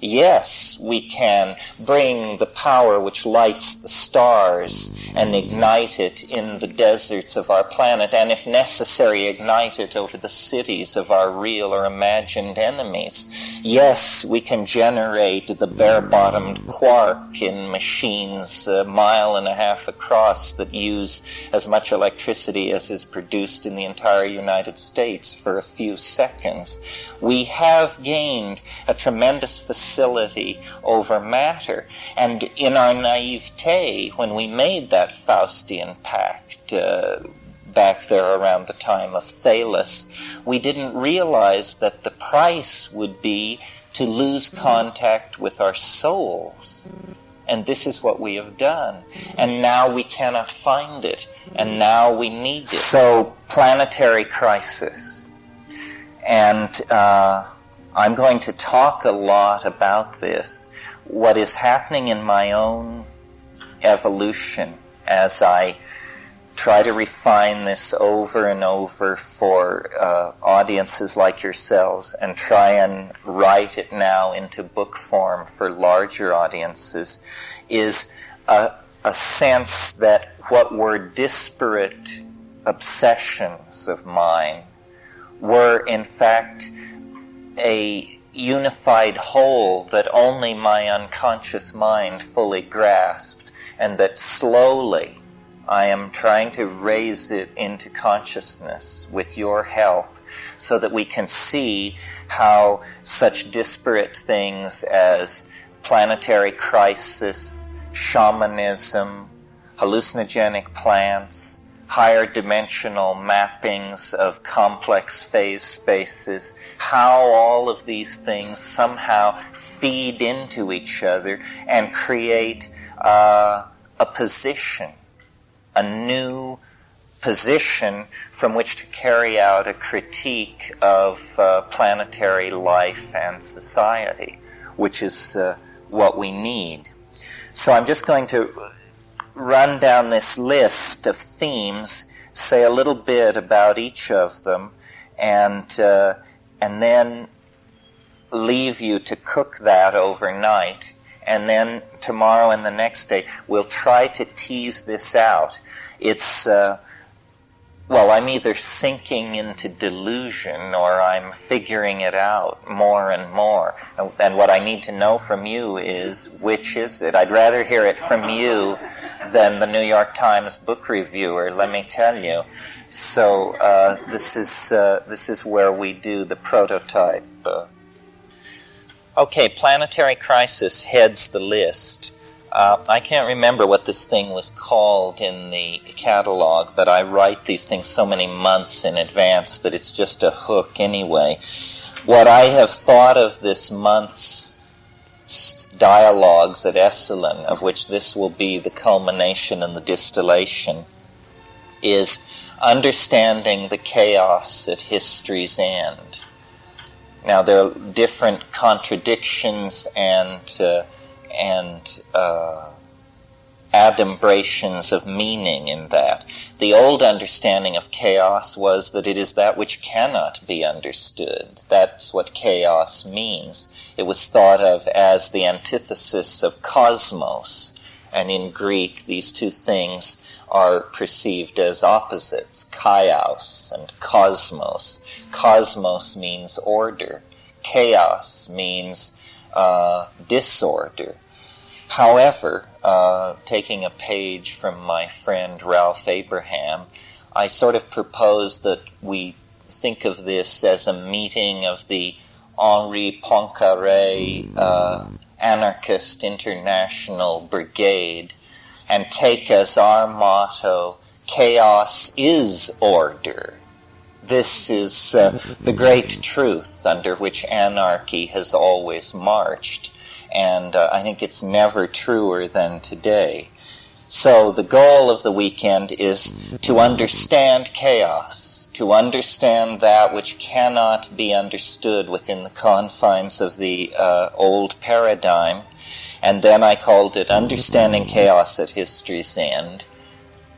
Yes, we can bring the power which lights the stars and ignite it in the deserts of our planet, and if necessary, ignite it over the cities of our real or imagined enemies. Yes, we can generate the bare-bottomed quark in machines a mile and a half across that use as much electricity as is produced in the entire United States for a few seconds. We have gained a tremendous facility over matter, and in our naivete, when we made that Faustian pact back there around the time of Thales, we didn't realize that the price would be to lose contact with our souls. And this is what we have done. And now we cannot find it. And now we need it. So, planetary crisis. And I'm going to talk a lot about this. What is happening in my own evolution as I try to refine this over and over for audiences like yourselves, and try and write it now into book form for larger audiences, is a sense that what were disparate obsessions of mine were in fact a unified whole that only my unconscious mind fully grasped, and that slowly I am trying to raise it into consciousness with your help, so that we can see how such disparate things as planetary crisis, shamanism, hallucinogenic plants, higher dimensional mappings of complex phase spaces, how all of these things somehow feed into each other and create a position, a new position from which to carry out a critique of planetary life and society, which is what we need. So I'm just going to run down this list of themes, say a little bit about each of them, and then leave you to cook that overnight. And then tomorrow and the next day, we'll try to tease this out. It's, I'm either sinking into delusion or I'm figuring it out more and more. And what I need to know from you is, which is it? I'd rather hear it from you than the New York Times book reviewer, let me tell you. So this is where we do the prototype. Okay, planetary crisis heads the list. I can't remember what this thing was called in the catalog, but I write these things so many months in advance that it's just a hook anyway. What I have thought of this month's dialogues at Esalen, of which this will be the culmination and the distillation, is understanding the chaos at history's end. Now, there are different contradictions and adumbrations of meaning in that. The old understanding of chaos was that it is that which cannot be understood. That's what chaos means. It was thought of as the antithesis of cosmos, and in Greek these two things are perceived as opposites, chaos and cosmos. Cosmos means order. Chaos means disorder. However, taking a page from my friend Ralph Abraham, I sort of propose that we think of this as a meeting of the Henri Poincaré Anarchist International Brigade, and take as our motto, chaos is order. This is the great truth under which anarchy has always marched, and I think it's never truer than today. So the goal of the weekend is to understand chaos, to understand that which cannot be understood within the confines of the old paradigm, and then I called it Understanding Chaos at History's End,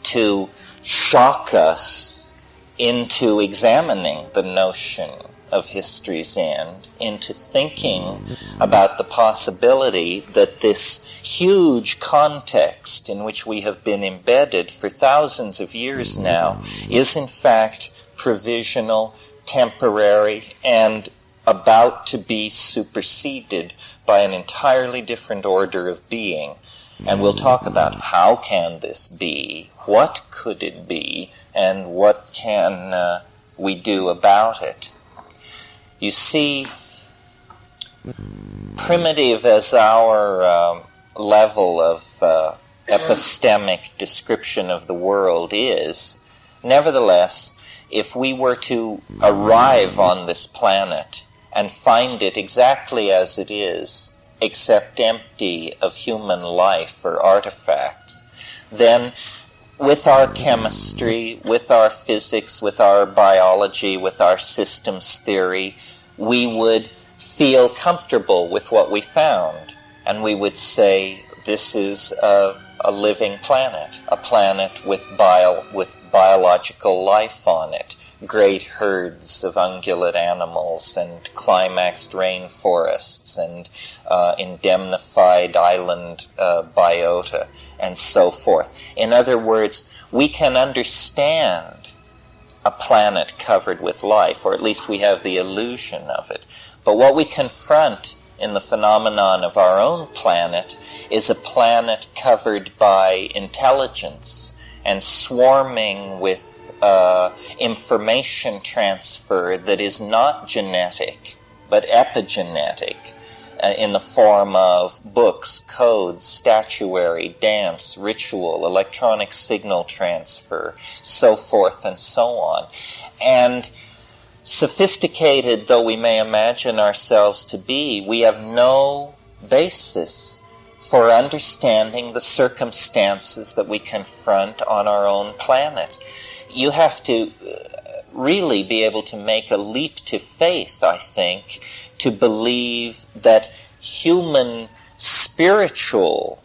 to shock us into examining the notion of history's end into thinking about the possibility that this huge context in which we have been embedded for thousands of years now is in fact provisional, temporary, and about to be superseded by an entirely different order of being. And we'll talk about how can this be, what could it be, and what can we do about it. You see, primitive as our level of epistemic description of the world is, nevertheless, if we were to arrive on this planet and find it exactly as it is, except empty of human life or artifacts, then with our chemistry, with our physics, with our biology, with our systems theory, we would feel comfortable with what we found. And we would say, this is a living planet, a planet with biological life on it, great herds of ungulate animals and climaxed rainforests and indemnified island biota and so forth. In other words, we can understand a planet covered with life, or at least we have the illusion of it. But what we confront in the phenomenon of our own planet is a planet covered by intelligence and swarming with information transfer that is not genetic, but epigenetic, in the form of books, codes, statuary, dance, ritual, electronic signal transfer, so forth and so on. And sophisticated though we may imagine ourselves to be, we have no basis for understanding the circumstances that we confront on our own planet. You have to really be able to make a leap to faith, I think, to believe that human spiritual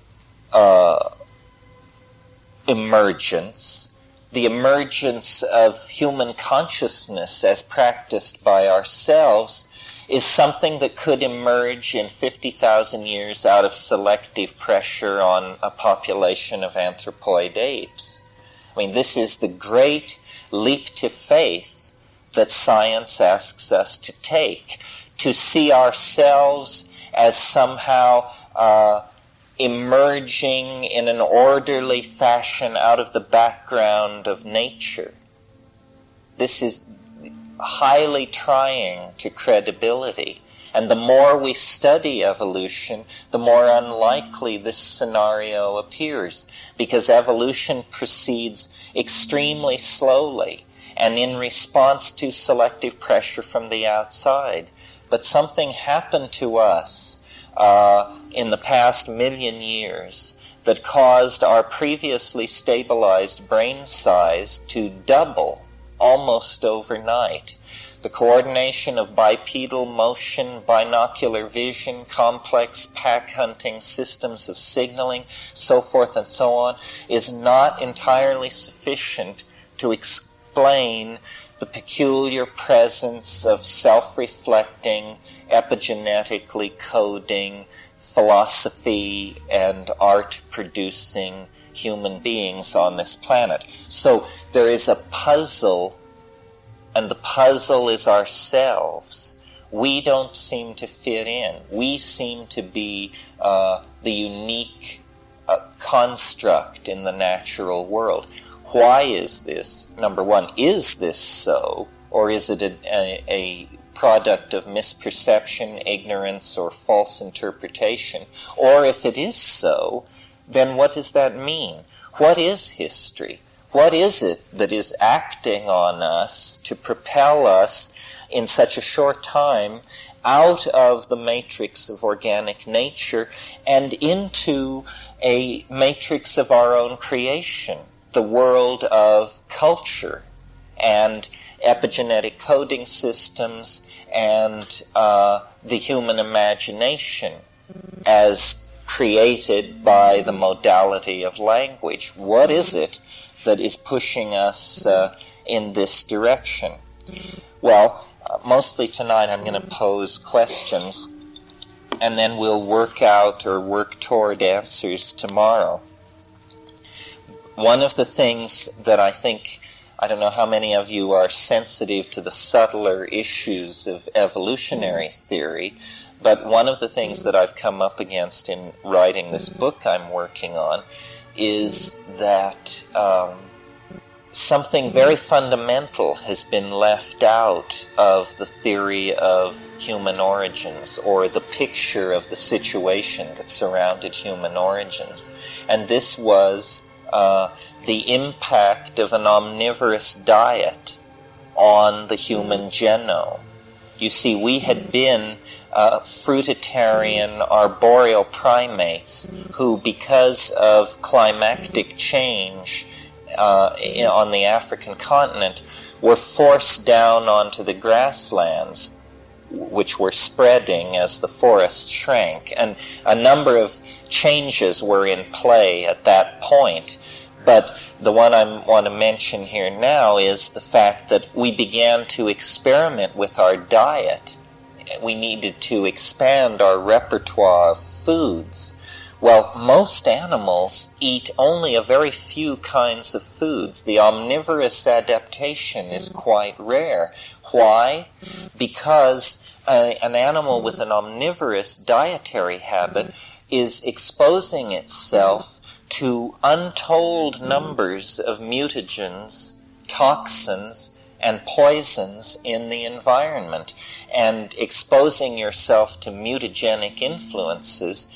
emergence, the emergence of human consciousness as practiced by ourselves, is something that could emerge in 50,000 years out of selective pressure on a population of anthropoid apes. I mean, this is the great leap to faith that science asks us to take, to see ourselves as somehow emerging in an orderly fashion out of the background of nature. This is highly trying to credibility. And the more we study evolution, the more unlikely this scenario appears, because evolution proceeds extremely slowly and in response to selective pressure from the outside. But something happened to us in the past million years that caused our previously stabilized brain size to double almost overnight. The coordination of bipedal motion, binocular vision, complex pack hunting systems of signaling, so forth and so on, is not entirely sufficient to explain the peculiar presence of self-reflecting, epigenetically coding, philosophy and art-producing human beings on this planet. So there is a puzzle, and the puzzle is ourselves. We don't seem to fit in. We seem to be the unique construct in the natural world. Why is this? Number one, is this so? Or is it a product of misperception, ignorance, or false interpretation? Or if it is so, then what does that mean? What is history? What is it that is acting on us to propel us in such a short time out of the matrix of organic nature and into a matrix of our own creation, the world of culture and epigenetic coding systems and the human imagination as created by the modality of language? What is it that is pushing us in this direction? Well, mostly tonight I'm going to pose questions, and then we'll work out or work toward answers tomorrow. One of the things that I don't know how many of you are sensitive to the subtler issues of evolutionary theory, but one of the things that I've come up against in writing this book I'm working on is that something very fundamental has been left out of the theory of human origins, or the picture of the situation that surrounded human origins. And this was the impact of an omnivorous diet on the human genome. You see, we had been fruitarian arboreal primates who, because of climactic change on the African continent, were forced down onto the grasslands, which were spreading as the forest shrank. And a number of changes were in play at that point. But the one I want to mention here now is the fact that we began to experiment with our diet. We needed to expand our repertoire of foods. Well, most animals eat only a very few kinds of foods. The omnivorous adaptation is quite rare. Why? Because an animal with an omnivorous dietary habit is exposing itself to untold numbers of mutagens, toxins, and poisons in the environment. And exposing yourself to mutagenic influences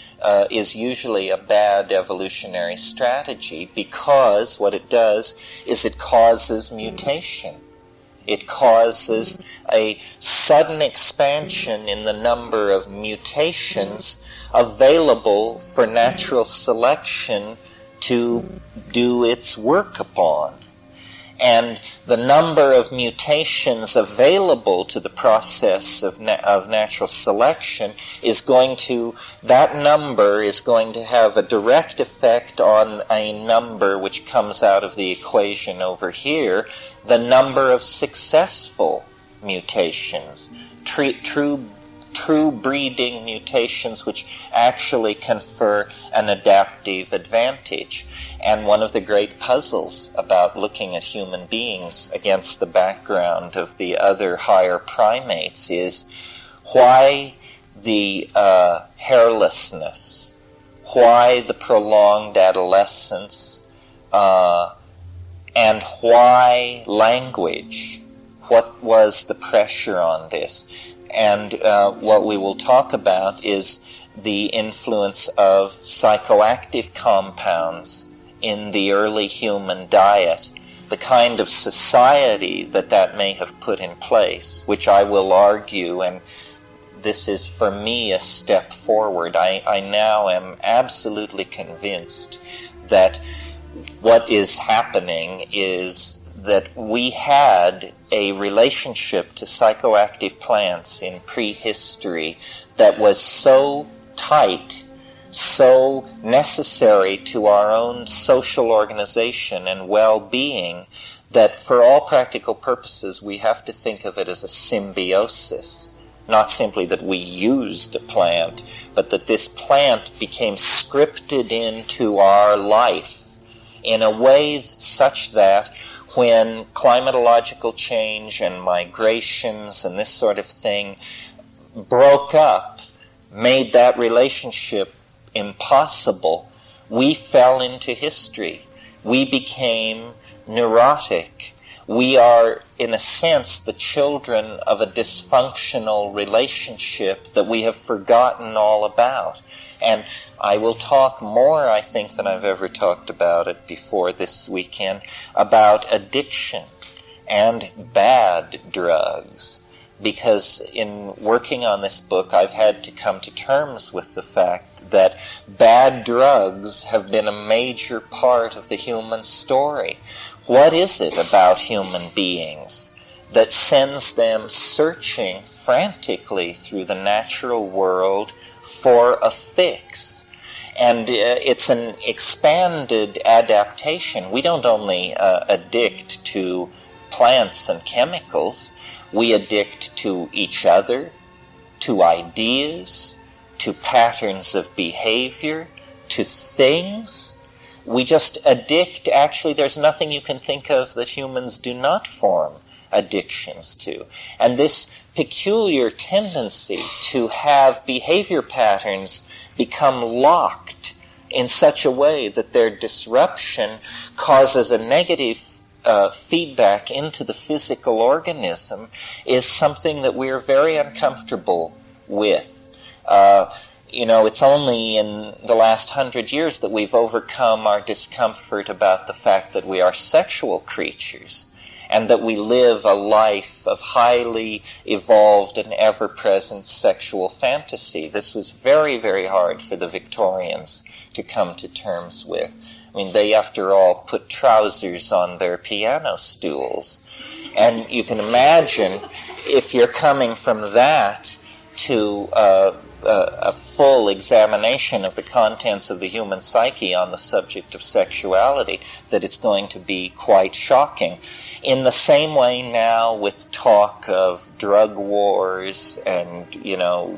is usually a bad evolutionary strategy, because what it does is it causes mutation. It causes a sudden expansion in the number of mutations available for natural selection to do its work upon. And the number of mutations available to the process of natural selection that number is going to have a direct effect on a number which comes out of the equation over here, the number of successful mutations, true breeding mutations which actually confer an adaptive advantage. And one of the great puzzles about looking at human beings against the background of the other higher primates is why the hairlessness, why the prolonged adolescence, and why language? What was the pressure on this? And what we will talk about is the influence of psychoactive compounds in the early human diet, the kind of society that may have put in place, which I will argue, and this is for me a step forward. I now am absolutely convinced that what is happening is that we had a relationship to psychoactive plants in prehistory that was so tight, so necessary to our own social organization and well-being, that for all practical purposes we have to think of it as a symbiosis. Not simply that we used a plant, but that this plant became scripted into our life in a way such that when climatological change and migrations and this sort of thing broke up, made that relationship impossible, we fell into history. We became neurotic. We are, in a sense, the children of a dysfunctional relationship that we have forgotten all about. And I will talk more, I think, than I've ever talked about it before this weekend, about addiction and bad drugs. Because in working on this book, I've had to come to terms with the fact that bad drugs have been a major part of the human story. What is it about human beings that sends them searching frantically through the natural world for a fix? And it's an expanded adaptation. We don't only addict to plants and chemicals. We addict to each other, to ideas, to patterns of behavior, to things. We just addict. Actually, there's nothing you can think of that humans do not form addictions to. And this peculiar tendency to have behavior patterns become locked in such a way that their disruption causes a negative feedback into the physical organism is something that we're very uncomfortable with. It's only in the last 100 years that we've overcome our discomfort about the fact that we are sexual creatures and that we live a life of highly evolved and ever-present sexual fantasy. This was very, very hard for the Victorians to come to terms with. I mean, they, after all, put trousers on their piano stools. And you can imagine, if you're coming from that to a full examination of the contents of the human psyche on the subject of sexuality, that it's going to be quite shocking. In the same way now with talk of drug wars and,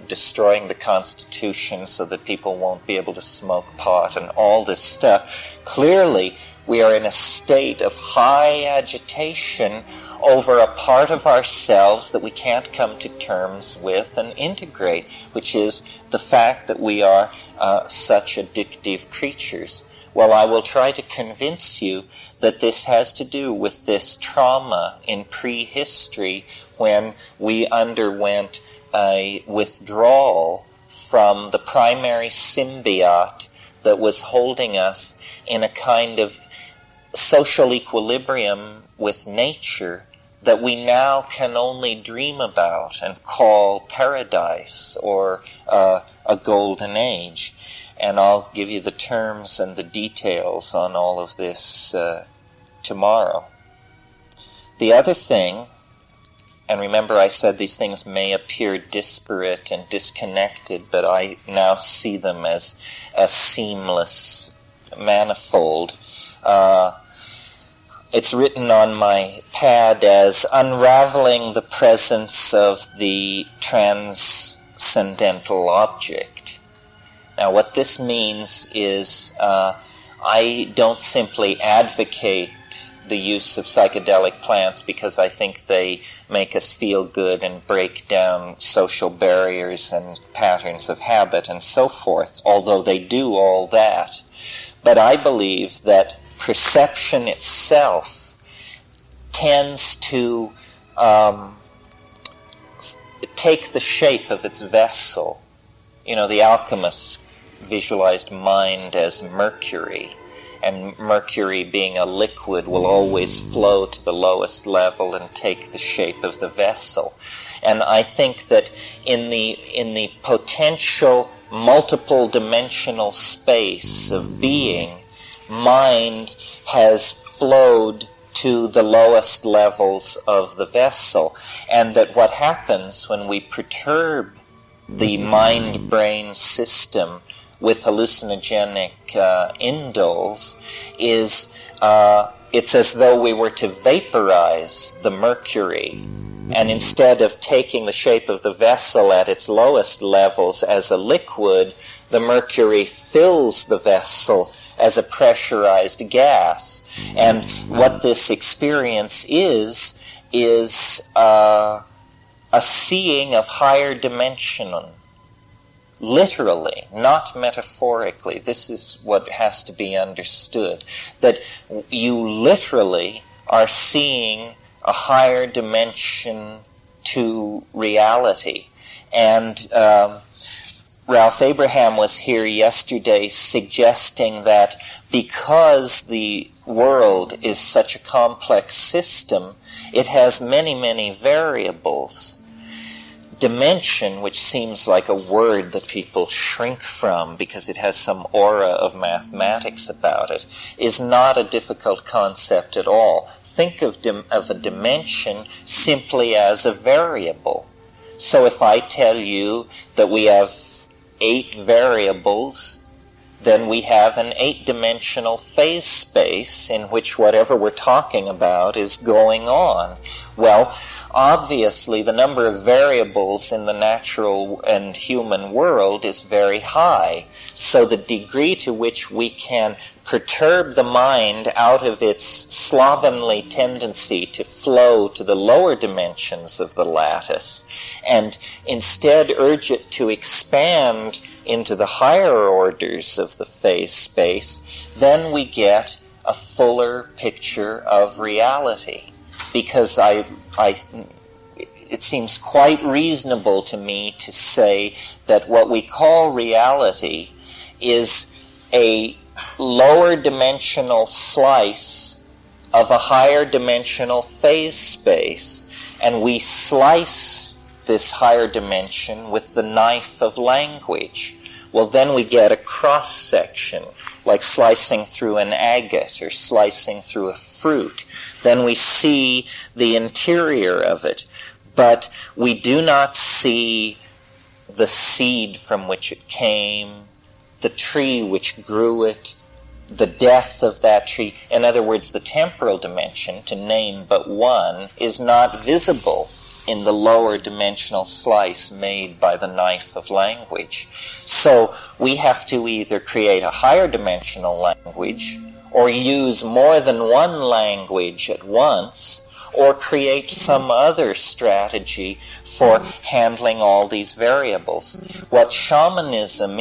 destroying the Constitution so that people won't be able to smoke pot and all this stuff, clearly we are in a state of high agitation over a part of ourselves that we can't come to terms with and integrate, which is the fact that we are such addictive creatures. Well, I will try to convince you that this has to do with this trauma in prehistory when we underwent a withdrawal from the primary symbiote that was holding us in a kind of social equilibrium with nature that we now can only dream about and call paradise or a golden age. And I'll give you the terms and the details on all of this tomorrow. The other thing, and remember I said these things may appear disparate and disconnected, but I now see them as a seamless manifold. It's written on my pad as unraveling the presence of the transcendental object. Now, what this means is I don't simply advocate the use of psychedelic plants because I think they make us feel good and break down social barriers and patterns of habit and so forth, although they do all that. But I believe that perception itself tends to take the shape of its vessel. The alchemists visualized mind as mercury, and mercury being a liquid will always flow to the lowest level and take the shape of the vessel. And I think that in the potential multiple dimensional space of being, mind has flowed to the lowest levels of the vessel, and that what happens when we perturb the mind-brain system with hallucinogenic indoles is it's as though we were to vaporize the mercury, and instead of taking the shape of the vessel at its lowest levels as a liquid, the mercury fills the vessel as a pressurized gas. And what this experience is a seeing of higher dimension, literally, not metaphorically. This is what has to be understood, that you literally are seeing a higher dimension to reality. And Ralph Abraham was here yesterday suggesting that because the world is such a complex system, it has many, many variables. Dimension, which seems like a word that people shrink from because it has some aura of mathematics about it, is not a difficult concept at all. Think of a dimension simply as a variable. So if I tell you that we have 8 variables, then we have an 8-dimensional phase space in which whatever we're talking about is going on. Well, obviously the number of variables in the natural and human world is very high. So the degree to which we can perturb the mind out of its slovenly tendency to flow to the lower dimensions of the lattice, and instead urge it to expand into the higher orders of the phase space, then we get a fuller picture of reality. Because it seems quite reasonable to me to say that what we call reality is a lower dimensional slice of a higher dimensional phase space, and we slice this higher dimension with the knife of language. Well, then we get a cross-section, like slicing through an agate or slicing through a fruit. Then we see the interior of it, but we do not see the seed from which it came, the tree which grew it, the death of that tree. In other words, the temporal dimension, to name but one, is not visible in the lower dimensional slice made by the knife of language. So we have to either create a higher dimensional language, or use more than one language at once, or create some other strategy for handling all these variables. What shamanism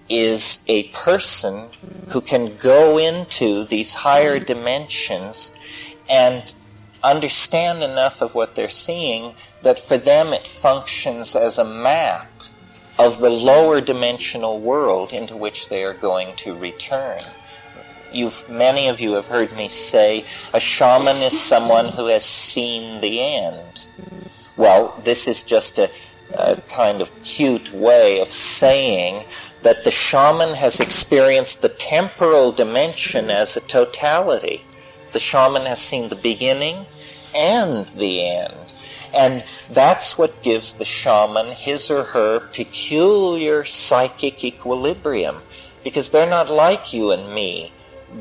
is a person who can go into these higher dimensions and understand enough of what they're seeing that for them it functions as a map of the lower dimensional world into which they are going to return. Many of you have heard me say a shaman is someone who has seen the end. Well, this is just a kind of cute way of saying that the shaman has experienced the temporal dimension as a totality. The shaman has seen the beginning and the end. And that's what gives the shaman his or her peculiar psychic equilibrium, because they're not like you and me,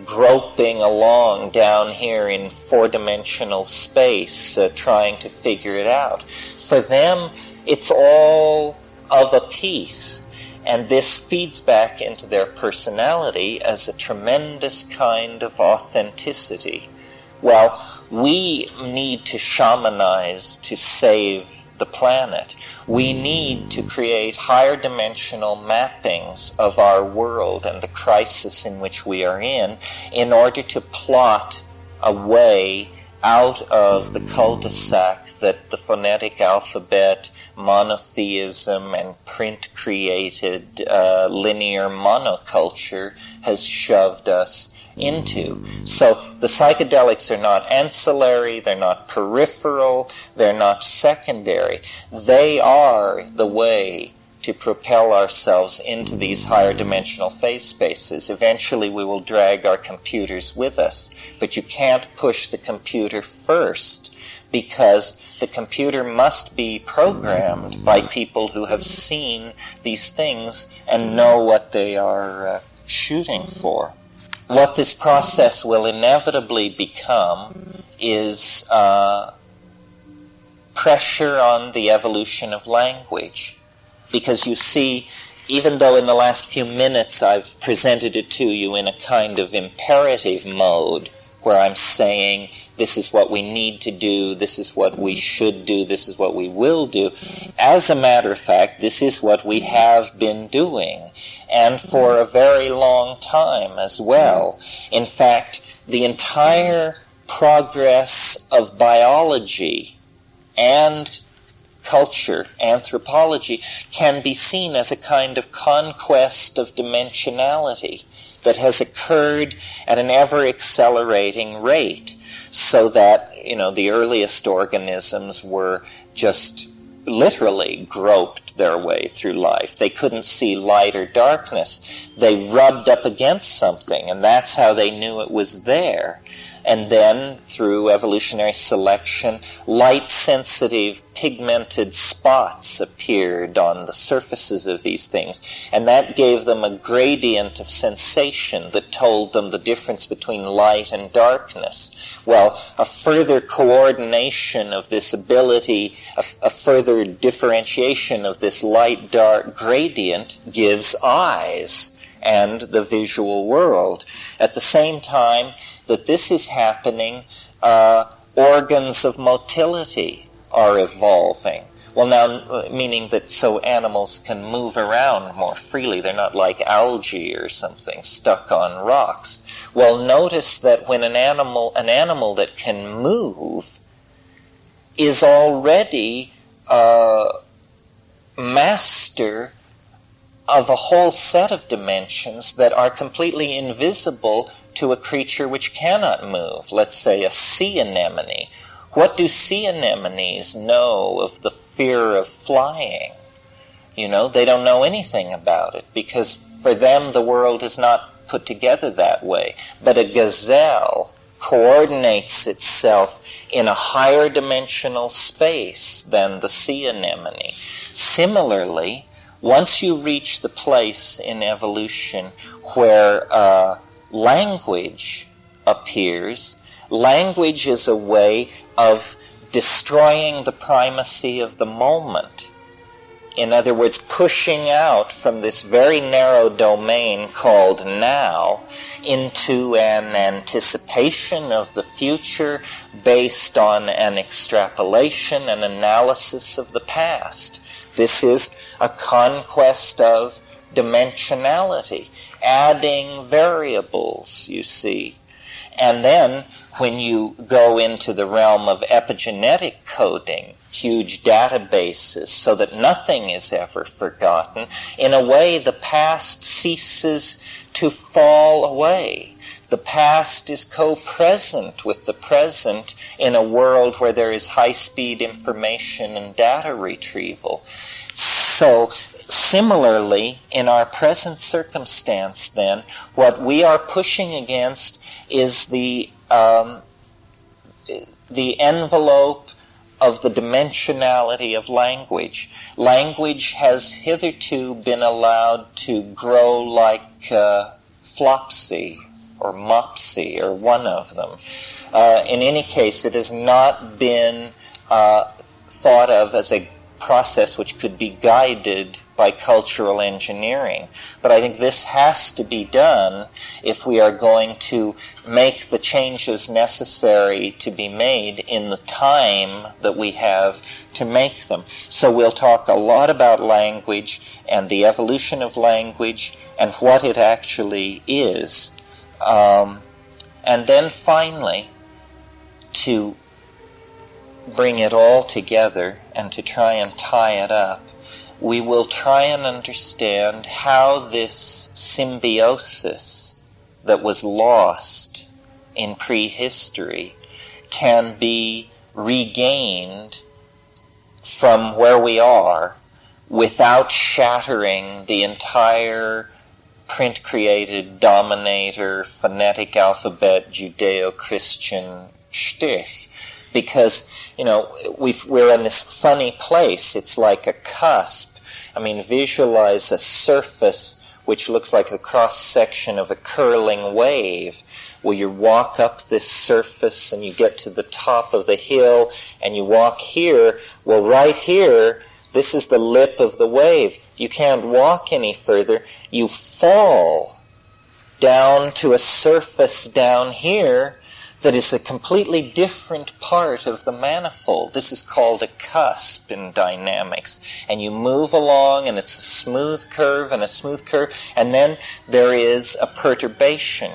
groping along down here in four-dimensional space, trying to figure it out. For them, it's all of a piece. And this feeds back into their personality as a tremendous kind of authenticity. Well, we need to shamanize to save the planet. We need to create higher dimensional mappings of our world and the crisis in which we are in order to plot a way out of the cul-de-sac that the phonetic alphabet, monotheism, and print-created linear monoculture has shoved us into. So the psychedelics are not ancillary, they're not peripheral, they're not secondary. They are the way to propel ourselves into these higher dimensional phase spaces. Eventually we will drag our computers with us, but you can't push the computer first, because the computer must be programmed by people who have seen these things and know what they are shooting for. What this process will inevitably become is pressure on the evolution of language. Because you see, even though in the last few minutes I've presented it to you in a kind of imperative mode, where I'm saying, this is what we need to do, this is what we should do, this is what we will do. As a matter of fact, this is what we have been doing, and for a very long time as well. In fact, the entire progress of biology and culture, anthropology, can be seen as a kind of conquest of dimensionality that has occurred at an ever-accelerating rate, so that, the earliest organisms were just literally groped their way through life. They couldn't see light or darkness. They rubbed up against something, and that's how they knew it was there. And then, through evolutionary selection, light-sensitive, pigmented spots appeared on the surfaces of these things. And that gave them a gradient of sensation that told them the difference between light and darkness. Well, a further coordination of this ability, a further differentiation of this light-dark gradient gives eyes and the visual world. At the same time that this is happening, organs of motility are evolving. Well, now, meaning that so animals can move around more freely. They're not like algae or something stuck on rocks. Well, notice that when an animal that can move is already master of a whole set of dimensions that are completely invisible to a creature which cannot move. Let's say a sea anemone. What do sea anemones know of the fear of flying? You know, they don't know anything about it, because for them the world is not put together that way. But a gazelle coordinates itself in a higher dimensional space than the sea anemone. Similarly, once you reach the place in evolution where language appears, language is a way of destroying the primacy of the moment. In other words, pushing out from this very narrow domain called now into an anticipation of the future based on an extrapolation and analysis of the past. This is a conquest of dimensionality, adding variables, you see. And then, when you go into the realm of epigenetic coding, huge databases, so that nothing is ever forgotten, in a way the past ceases to fall away. The past is co-present with the present in a world where there is high-speed information and data retrieval. So, similarly, in our present circumstance, then, what we are pushing against is the envelope of the dimensionality of language. Language has hitherto been allowed to grow like Flopsy or Mopsy, or one of them. In any case, it has not been thought of as a process which could be guided by cultural engineering. But I think this has to be done if we are going to make the changes necessary to be made in the time that we have to make them. So we'll talk a lot about language and the evolution of language and what it actually is. And then finally, to bring it all together and to try and tie it up, we will try and understand how this symbiosis that was lost in prehistory can be regained from where we are without shattering the entire print-created dominator, phonetic alphabet, Judeo-Christian shtick. Because, you know, we're in this funny place. It's like a cusp. I mean, visualize a surface which looks like a cross-section of a curling wave. Well, you walk up this surface and you get to the top of the hill and you walk here. Well, right here, this is the lip of the wave. You can't walk any further. You fall down to a surface down here that is a completely different part of the manifold. This is called a cusp in dynamics. And you move along, and it's a smooth curve and a smooth curve, and then there is a perturbation,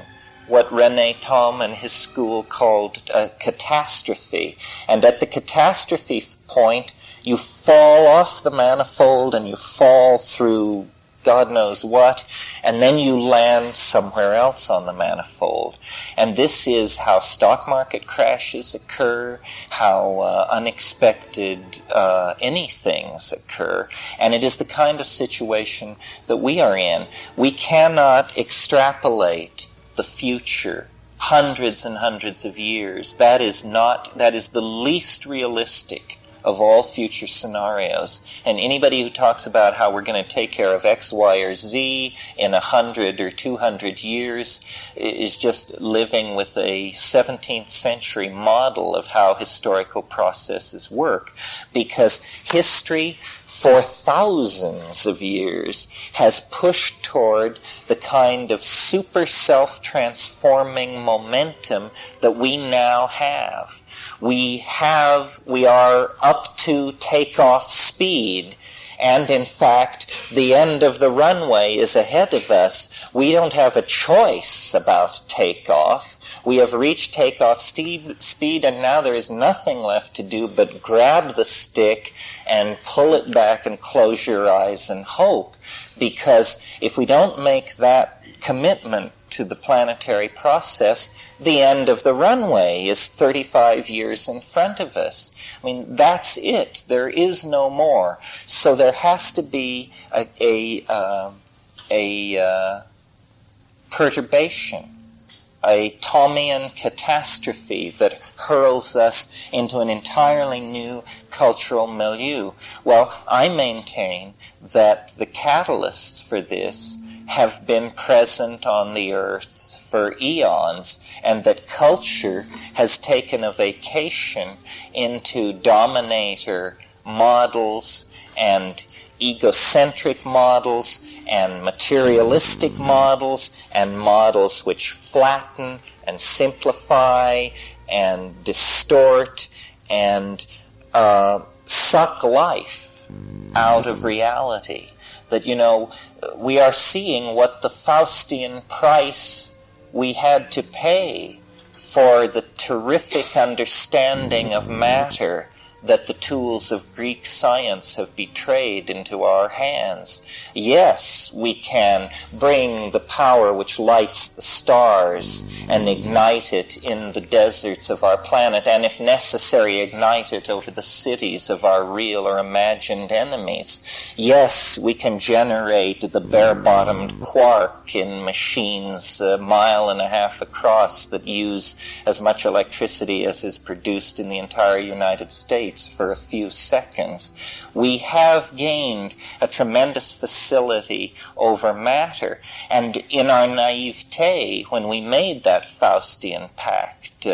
what René Thom and his school called a catastrophe. And at the catastrophe point, you fall off the manifold and you fall through God knows what, and then you land somewhere else on the manifold. And this is how stock market crashes occur, how unexpected anythings occur, and it is the kind of situation that we are in. We cannot extrapolate the future hundreds and hundreds of years. That is the least realistic of all future scenarios. And anybody who talks about how we're going to take care of X, Y, or Z in 100 or 200 years is just living with a 17th century model of how historical processes work. Because history, for thousands of years, has pushed toward the kind of super self-transforming momentum that we now have. We are up to takeoff speed, and in fact, the end of the runway is ahead of us. We don't have a choice about takeoff. We have reached takeoff speed, and now there is nothing left to do but grab the stick and pull it back and close your eyes and hope. Because if we don't make that commitment to the planetary process, the end of the runway is 35 years in front of us. I mean, that's it. There is no more. So there has to be a perturbation, a Thomian catastrophe that hurls us into an entirely new cultural milieu. Well, I maintain that the catalysts for this have been present on the earth for eons, and that culture has taken a vacation into dominator models and egocentric models and materialistic models and models which flatten and simplify and distort and suck life out of reality. That, we are seeing what the Faustian price we had to pay for the terrific understanding of matter that the tools of Greek science have betrayed into our hands. Yes, we can bring the power which lights the stars and ignite it in the deserts of our planet, and if necessary, ignite it over the cities of our real or imagined enemies. Yes, we can generate the bare-bottomed quark in machines a mile and a half across that use as much electricity as is produced in the entire United States for a few seconds. We have gained a tremendous facility over matter, and in our naivete, when we made that Faustian pact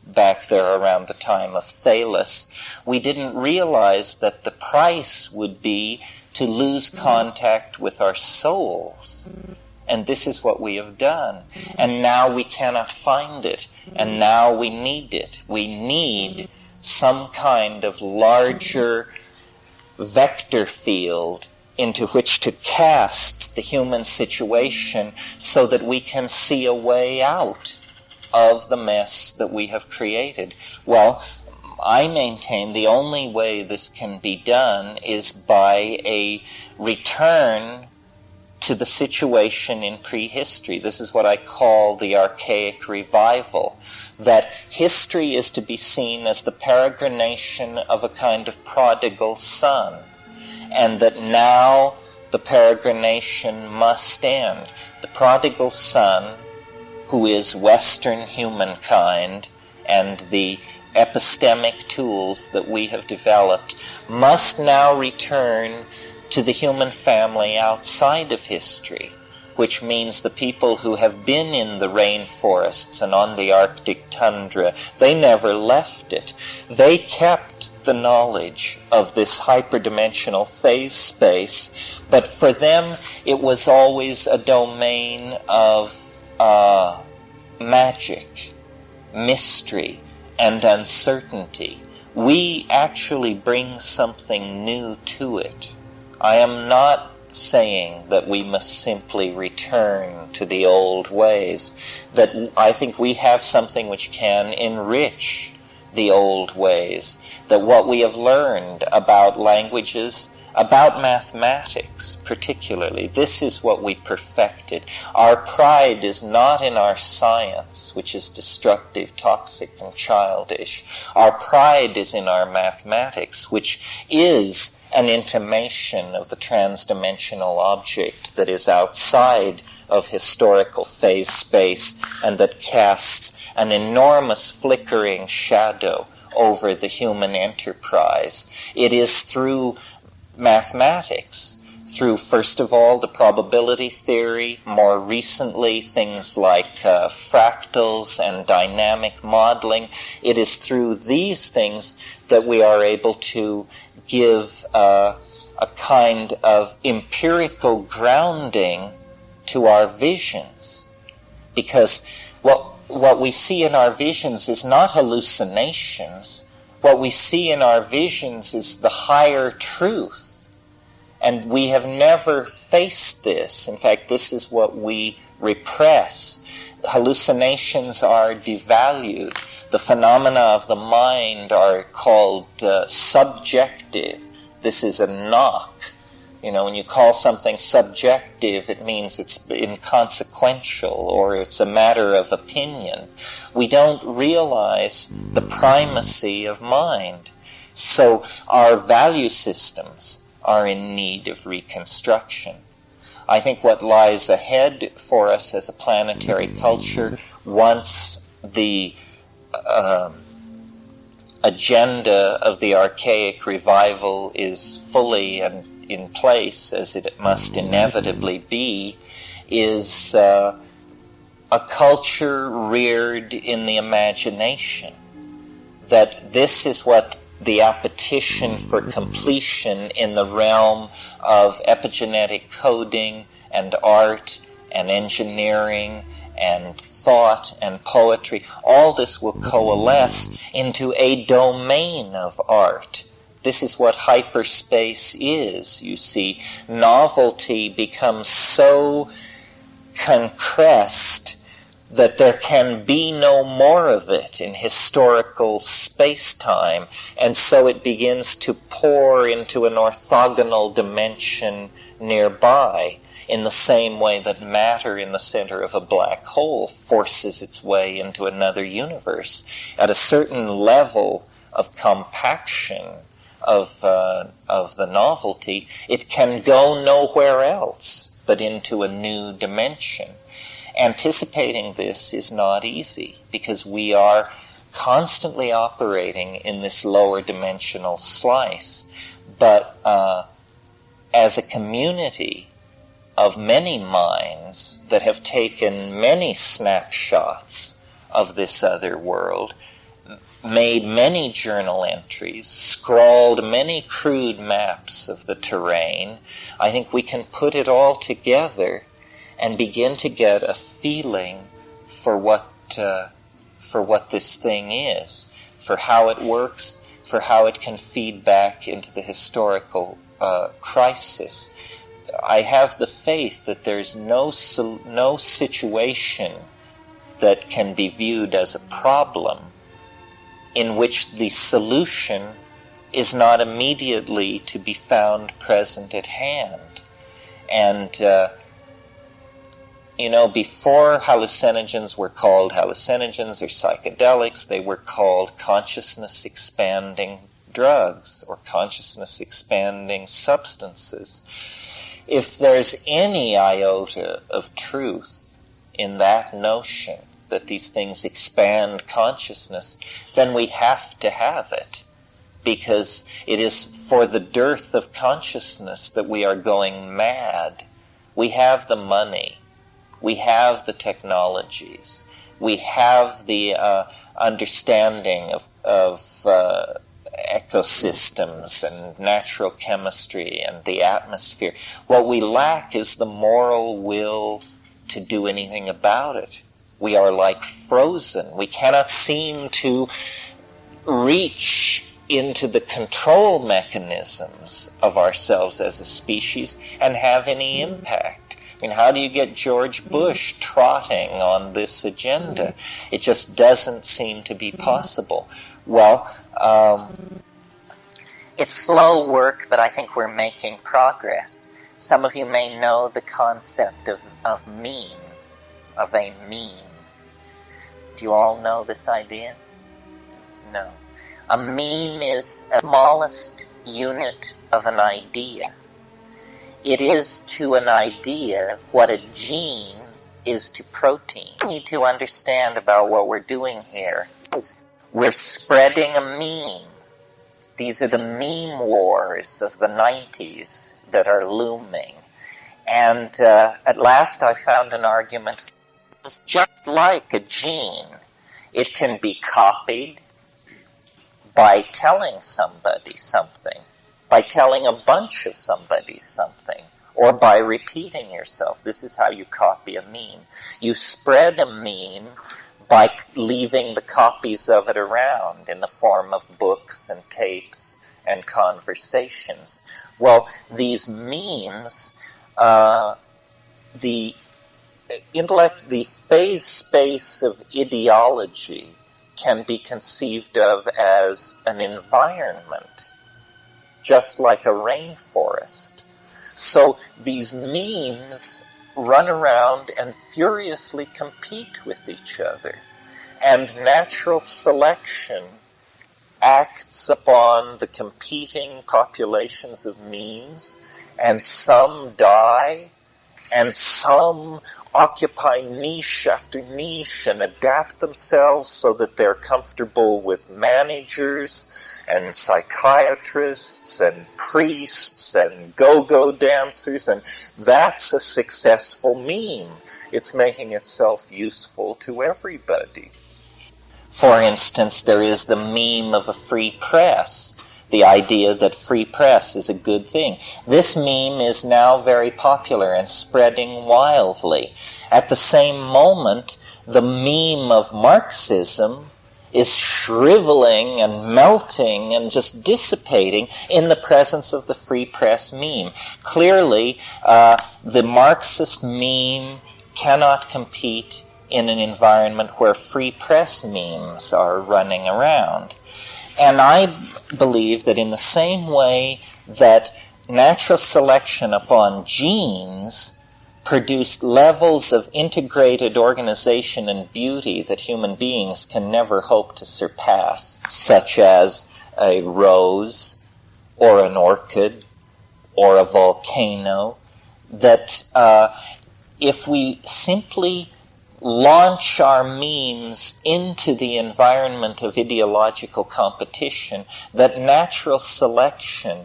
back there around the time of Thales, we didn't realize that the price would be to lose contact with our souls. And this is what we have done. And now we cannot find it. And now we need it. We need some kind of larger vector field into which to cast the human situation so that we can see a way out of the mess that we have created. Well, I maintain the only way this can be done is by a return to the situation in prehistory. This is what I call the archaic revival. That history is to be seen as the peregrination of a kind of prodigal son, and that now the peregrination must end. The prodigal son, who is Western humankind and the epistemic tools that we have developed, must now return to the human family outside of history, which means the people who have been in the rainforests and on the Arctic tundra, they never left it. They kept the knowledge of this hyperdimensional phase space, but for them it was always a domain of magic, mystery, and uncertainty. We actually bring something new to it. I am not saying that we must simply return to the old ways, that I think we have something which can enrich the old ways, that what we have learned about languages, about mathematics particularly, this is what we perfected. Our pride is not in our science, which is destructive, toxic, and childish. Our pride is in our mathematics, which is an intimation of the transdimensional object that is outside of historical phase space, and that casts an enormous flickering shadow over the human enterprise. It is through mathematics, through, first of all, the probability theory, more recently things like fractals and dynamic modeling. It is through these things that we are able to give a kind of empirical grounding to our visions. Because what we see in our visions is not hallucinations. What we see in our visions is the higher truth. And we have never faced this. In fact, this is what we repress. Hallucinations are devalued. The phenomena of the mind are called subjective. This is a knock. When you call something subjective, it means it's inconsequential or it's a matter of opinion. We don't realize the primacy of mind. So our value systems are in need of reconstruction. I think what lies ahead for us as a planetary culture, once the agenda of the archaic revival is fully and in place, as it must inevitably be, is a culture reared in the imagination. That this is what the appetition for completion in the realm of epigenetic coding and art and engineering and thought and poetry, all this will coalesce into a domain of art. This is what hyperspace is, you see. Novelty becomes so concressed that there can be no more of it in historical space-time, and so it begins to pour into an orthogonal dimension nearby, in the same way that matter in the center of a black hole forces its way into another universe. At a certain level of compaction of the novelty, it can go nowhere else but into a new dimension. Anticipating this is not easy, because we are constantly operating in this lower dimensional slice. But as a community of many minds that have taken many snapshots of this other world, made many journal entries, scrawled many crude maps of the terrain, I think we can put it all together and begin to get a feeling for what this thing is, for how it works, for how it can feed back into the historical crisis. I have the faith that there's no situation that can be viewed as a problem in which the solution is not immediately to be found present at hand. And before hallucinogens were called hallucinogens or psychedelics, they were called consciousness-expanding drugs or consciousness-expanding substances. If there's any iota of truth in that notion that these things expand consciousness, then we have to have it, because it is for the dearth of consciousness that we are going mad. We have the money. We have the technologies. We have the understanding of ecosystems and natural chemistry and the atmosphere. What we lack is the moral will to do anything about it. We are like frozen. We cannot seem to reach into the control mechanisms of ourselves as a species and have any impact. I mean, how do you get George Bush trotting on this agenda? It just doesn't seem to be possible. Well, it's slow work, but I think we're making progress. Some of you may know the concept of meme, of a meme. Do you all know this idea? No. A meme is the smallest unit of an idea. it is to an idea what a gene is to protein. We need to understand about what we're doing here. We're spreading a meme. These are the meme wars of the 90s that are looming. And at last I found an argument. Just like a gene, it can be copied by telling somebody something, by telling a bunch of somebody something, or by repeating yourself. This is how you copy a meme. You spread a meme by leaving the copies of it around in the form of books and tapes and conversations. Well, these memes, the phase space of ideology can be conceived of as an environment, just like a rainforest. So these memes run around and furiously compete with each other. And natural selection acts upon the competing populations of memes, and some die, and some occupy niche after niche and adapt themselves so that they're comfortable with managers and psychiatrists and priests and go-go dancers, and that's a successful meme. It's making itself useful to everybody. For instance, there is the meme of a free press, the idea that free press is a good thing. This meme is now very popular and spreading wildly. At the same moment, the meme of Marxism is shriveling and melting and just dissipating in the presence of the free press meme. Clearly, the Marxist meme cannot compete in an environment where free press memes are running around. And I believe that in the same way that natural selection upon genes produced levels of integrated organization and beauty that human beings can never hope to surpass, such as a rose or an orchid or a volcano, that if we simply launch our memes into the environment of ideological competition, that natural selection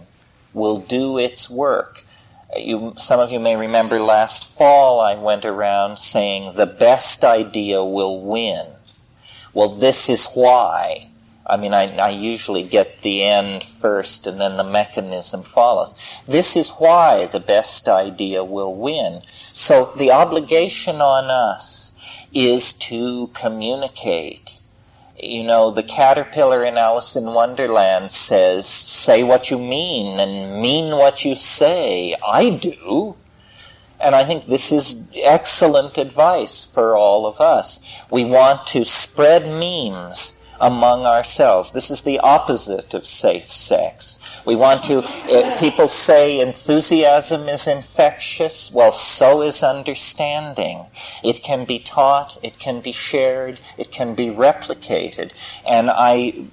will do its work. Some of you may remember last fall I went around saying the best idea will win. Well, this is why. I usually get the end first and then the mechanism follows. This is why the best idea will win. So the obligation on us is to communicate. The caterpillar in Alice in Wonderland says, say what you mean and mean what you say. I do. And I think this is excellent advice for all of us. We want to spread memes among ourselves. This is the opposite of safe sex. We want to, people say enthusiasm is infectious. Well, so is understanding. It can be taught, it can be shared, it can be replicated. And I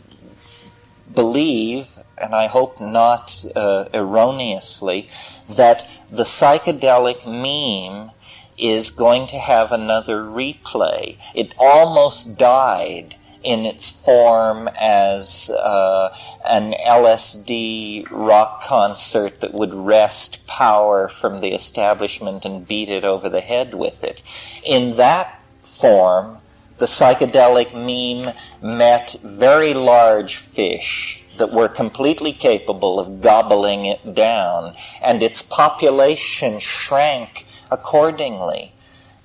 believe, and I hope not erroneously, that the psychedelic meme is going to have another replay. It almost died in its form as an LSD rock concert that would wrest power from the establishment and beat it over the head with it. In that form, the psychedelic meme met very large fish that were completely capable of gobbling it down, and its population shrank accordingly.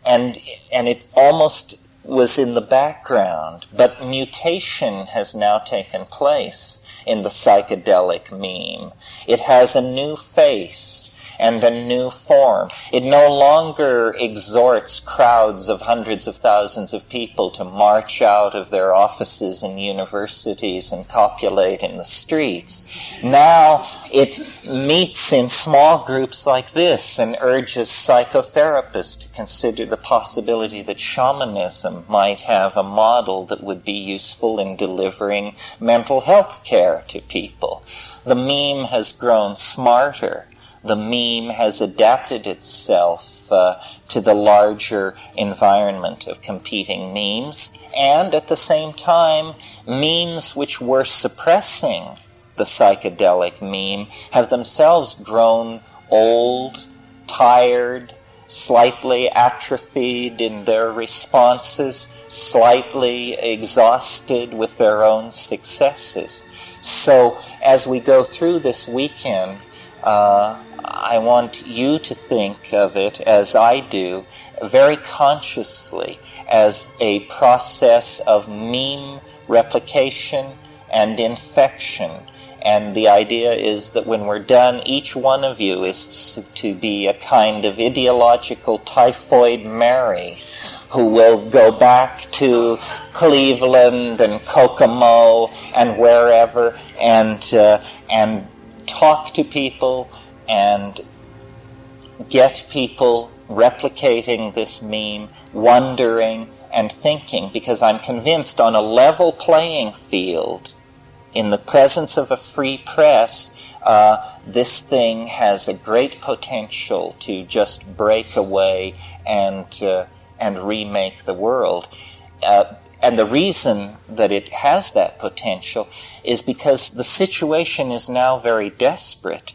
And it almost was in the background, but mutation has now taken place in the psychedelic meme. It has a new face and a new form. It no longer exhorts crowds of hundreds of thousands of people to march out of their offices and universities and copulate in the streets. Now it meets in small groups like this and urges psychotherapists to consider the possibility that shamanism might have a model that would be useful in delivering mental health care to people. The meme has grown smarter. the meme has adapted itself to the larger environment of competing memes, and at the same time, memes which were suppressing the psychedelic meme have themselves grown old, tired, slightly atrophied in their responses, slightly exhausted with their own successes. So as we go through this weekend, I want you to think of it, as I do, very consciously as a process of meme replication and infection. And the idea is that when we're done, each one of you is to be a kind of ideological typhoid Mary who will go back to Cleveland and Kokomo and wherever and talk to people and get people replicating this meme, wondering and thinking, because I'm convinced on a level playing field, in the presence of a free press, this thing has a great potential to just break away and remake the world. And the reason that it has that potential is because the situation is now very desperate.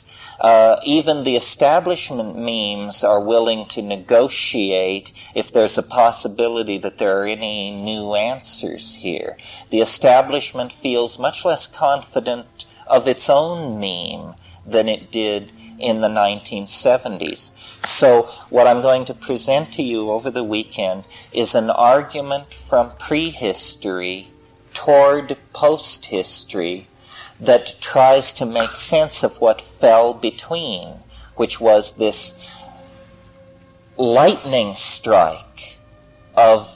Even the establishment memes are willing to negotiate if there's a possibility that there are any new answers here. The establishment feels much less confident of its own meme than it did in the 1970s. So what I'm going to present to you over the weekend is an argument from prehistory toward post-history that tries to make sense of what fell between, which was this lightning strike of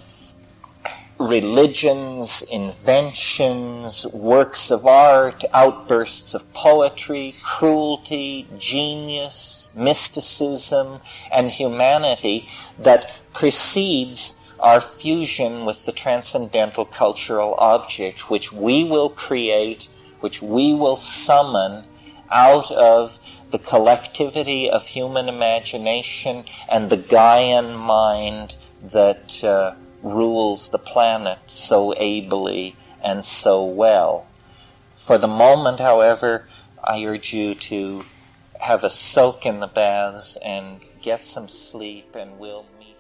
religions, inventions, works of art, outbursts of poetry, cruelty, genius, mysticism, and humanity that precedes our fusion with the transcendental cultural object, which we will create, which we will summon out of the collectivity of human imagination and the Gaian mind that rules the planet so ably and so well. For the moment, however, I urge you to have a soak in the baths and get some sleep, and we'll meet